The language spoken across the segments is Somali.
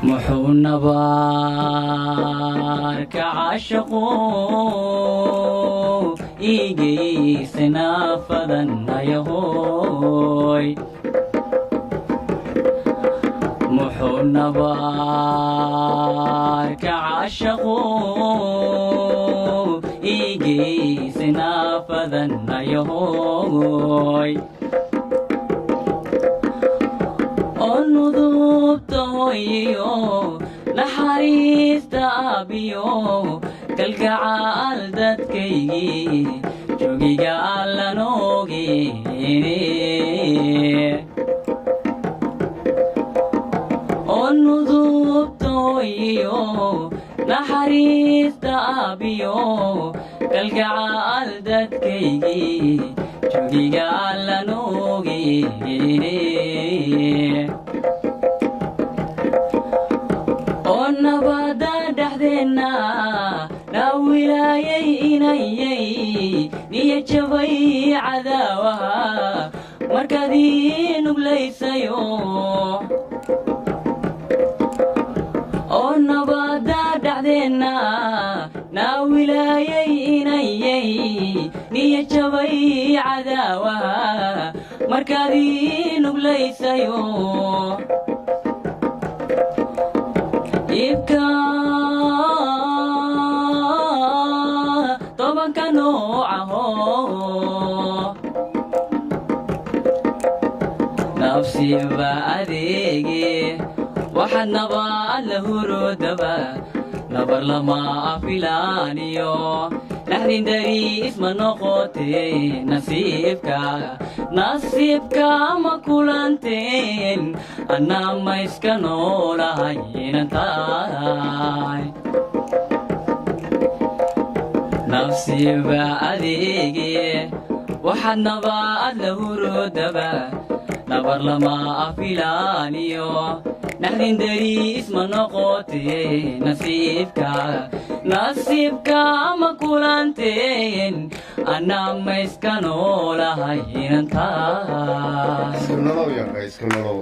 محونا بارك عاشقو إيجي سنافذا يهوي محونا بارك عاشقو إيجي سنافذا يهوي النذوبتويو نحريست أبيو كالجعال دتكي جوجي جعل نوجي النذوبتويو نحريست أبيو كالجعال دتكي جوجي جعل نوجي ونبدا دحدنا ناولاي إنيي نيجبي عداوها مركدين بليسيو ونبدا دحدنا ناولاي إنيي نيجبي عداوها مركدين بليسيو يبكى طبعا كنوعه نفسي بأديجي واحد نبى له ردبة نبر لما أفلانيو نحن دري اسم نقطي نصيبك ما كلانتين أنا ما يسكنوا لهين انتاي نفسي بأديجي واحد نبى له ردبة نبر لما أفلانيو نحن دري اسم نقطي نصيبك ما كلانتين أنا ما يسكنوا لهين انتاي اسكنوا يا اسكنوا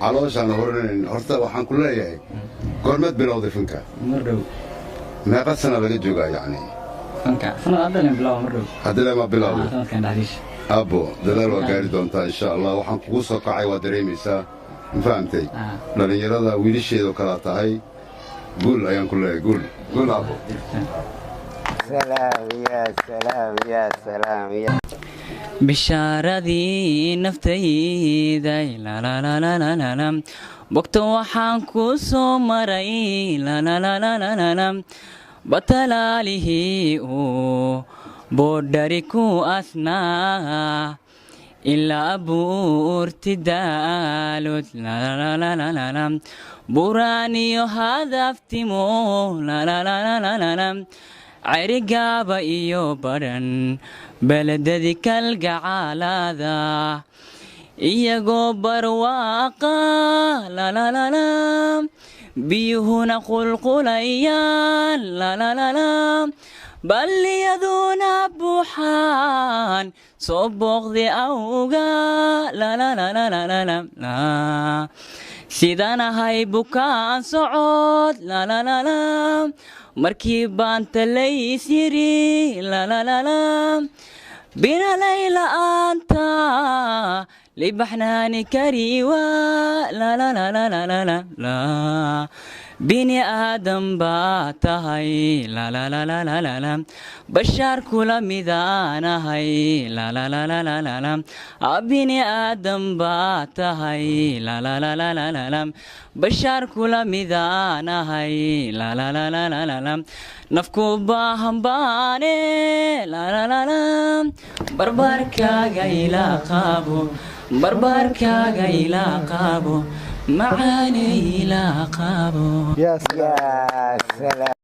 علوشان هورنين horta waxaan ku leeyahay goormad bilowday fanka مردو meeqa sana laga joogaa yani fanka sana hadana bilaw mardhow hadana ma bilowday sanadkan dhacdiis abo dadaal waa gaari doontaa insha Allah waxaan kugu soo kacay waa dareemaysaa ma fahamtay dhalinyarada wiilasheedu kala tahay guul ayaan ku leeyahay guul abo سلام يا سلام يا سلام يا بشاردي نفتيدا لا لا لا لا لا لا بوقت waxaan ku soo maray la la la la la la batalaalihi oo boodari ku asna ila abuurtidaalod la la la la la la buraniyo hadaftimo la la la la la la عرقابة إيو برن بلددي كالقعالة إيقو برواقا لا لا لا لا بيهونا قلقليان لا لا لا لا بل يذون بوحان صبغ ذي أوغا لا لا لا لا لا لا لا, لا. سيدانا هاي بكان صعود لا لا لا لا markii baan talays yiri la la la la bina layla anta libaxnaani kariwa la la la la la la la la bini aadam baa tahay la la la la la la la bashaar kula midaanahay la la la la la la la bini aadam baa tahay la la la la la la la bashaar kula midaanahay la la la la la la la nafku baahan baane la la la la barbarkaaga ilaa qaabo barbarkaaga ilaa qaabo معاني لا قابو يا سلام